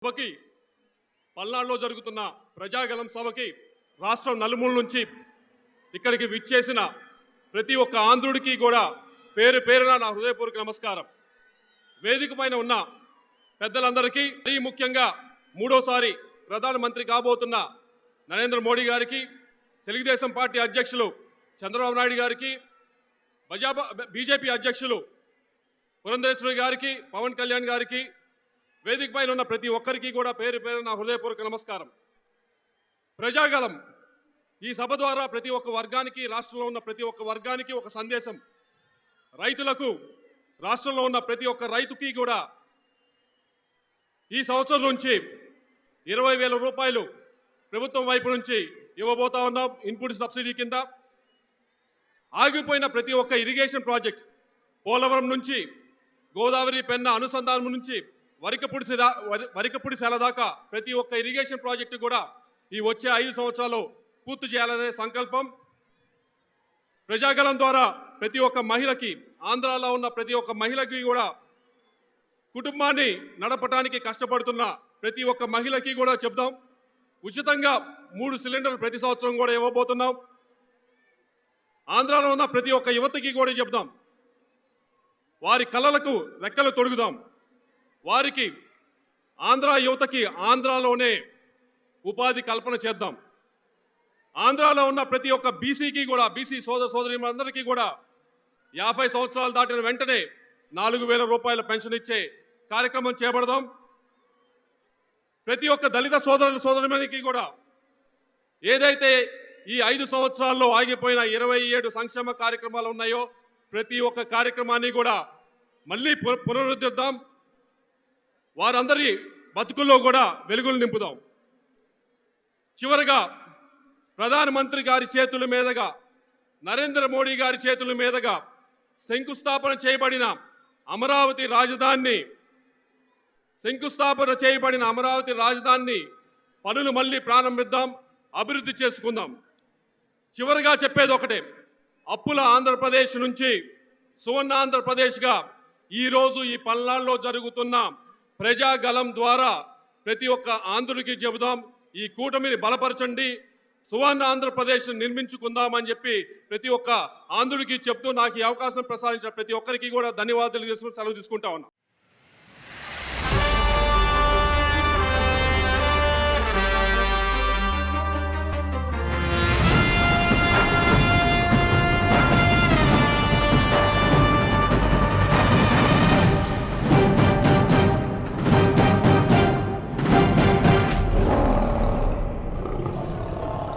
సభకి పల్నాడులో జరుగుతున్న ప్రజాగలం సభకి రాష్ట్రం నలుమూల నుంచి ఇక్కడికి విచ్చేసిన ప్రతి ఒక్క ఆంధ్రుడికి కూడా పేరు పేరున నా హృదయపూర్వక నమస్కారం. వేదిక పైన ఉన్న పెద్దలందరికీ, మరీ ముఖ్యంగా మూడోసారి ప్రధానమంత్రి కాబోతున్న నరేంద్ర మోడీ గారికి, తెలుగుదేశం పార్టీ అధ్యక్షులు చంద్రబాబు నాయుడు గారికి, బీజేపీ అధ్యక్షులు పురంధరేశ్వరి గారికి, పవన్ కళ్యాణ్ గారికి, వేదిక పైన ఉన్న ప్రతి ఒక్కరికి కూడా పేరు పేరు నా హృదయపూర్వక నమస్కారం. ప్రజాగలం ఈ సభ ద్వారా ప్రతి ఒక్క వర్గానికి, రాష్ట్రంలో ఉన్న ప్రతి ఒక్క వర్గానికి ఒక సందేశం. రైతులకు, రాష్ట్రంలో ఉన్న ప్రతి ఒక్క రైతుకి కూడా ఈ సంవత్సరం నుంచి 20,000 రూపాయలు ప్రభుత్వం వైపు నుంచి ఇవ్వబోతా ఉన్నాం ఇన్పుట్ సబ్సిడీ కింద. ఆగిపోయిన ప్రతి ఒక్క ఇరిగేషన్ ప్రాజెక్ట్, పోలవరం నుంచి గోదావరి పెన్న అనుసంధానం నుంచి వరికపుడి సెల దాకా ప్రతి ఒక్క ఇరిగేషన్ ప్రాజెక్టు కూడా ఈ వచ్చే 5 సంవత్సరాలు పూర్తి చేయాలనే సంకల్పం. ప్రజాగలం ద్వారా ప్రతి ఒక్క మహిళకి, ఆంధ్రాలో ఉన్న ప్రతి ఒక్క మహిళకి కూడా, కుటుంబాన్ని నడపడానికి కష్టపడుతున్న ప్రతి ఒక్క మహిళకి కూడా చెప్దాం. ఉచితంగా 3 సిలిండర్లు ప్రతి సంవత్సరం కూడా ఇవ్వబోతున్నాం. ఆంధ్రాలో ఉన్న ప్రతి ఒక్క యువతకి కూడా చెప్దాం, వారి కళలకు రెక్కలు తొడుగుదాం. వారికి, ఆంధ్ర యువతకి ఆంధ్రాలోనే ఉపాధి కల్పన చేద్దాం. ఆంధ్రాలో ఉన్న ప్రతి ఒక్క బీసీకి కూడా, బీసీ సోదరీమణులందరికీ కూడా 50 సంవత్సరాలు దాటిన వెంటనే 4,000 రూపాయల పెన్షన్ ఇచ్చే కార్యక్రమం చేపడదాం. ప్రతి ఒక్క దళిత సోదరునికి కూడా ఏదైతే ఈ 5 సంవత్సరాల్లో ఆగిపోయిన 27 సంక్షేమ కార్యక్రమాలు ఉన్నాయో ప్రతి ఒక్క కార్యక్రమాన్ని కూడా మళ్ళీ పునరుద్ధరిద్దాం. వారందరి బతుకుల్లో కూడా వెలుగులు నింపుదాం. చివరగా ప్రధానమంత్రి గారి చేతుల మీదుగా, నరేంద్ర మోడీ గారి చేతుల మీదుగా శంకుస్థాపన చేయబడిన అమరావతి రాజధానిని పనులు మళ్ళీ ప్రారంభిద్దాం, అభివృద్ధి చేసుకుందాం. చివరిగా చెప్పేది ఒకటే, అప్పుల ఆంధ్రప్రదేశ్ నుంచి సువర్ణ ఆంధ్రప్రదేశ్గా ఈరోజు ఈ పల్నాడులో జరుగుతున్న ప్రజాగలం ద్వారా ప్రతి ఒక్క ఆంధ్రుడికి చెబుదాం, ఈ కూటమిని బలపరచండి, సువర్ణ ఆంధ్రప్రదేశ్ నిర్మించుకుందామని చెప్పి ప్రతి ఒక్క ఆంధ్రుడికి చెప్తూ నాకు ఈ అవకాశం ప్రసాదించిన ప్రతి ఒక్కరికి కూడా ధన్యవాదాలు చేసుకుని సెలవు తీసుకుంటా ఉన్నా.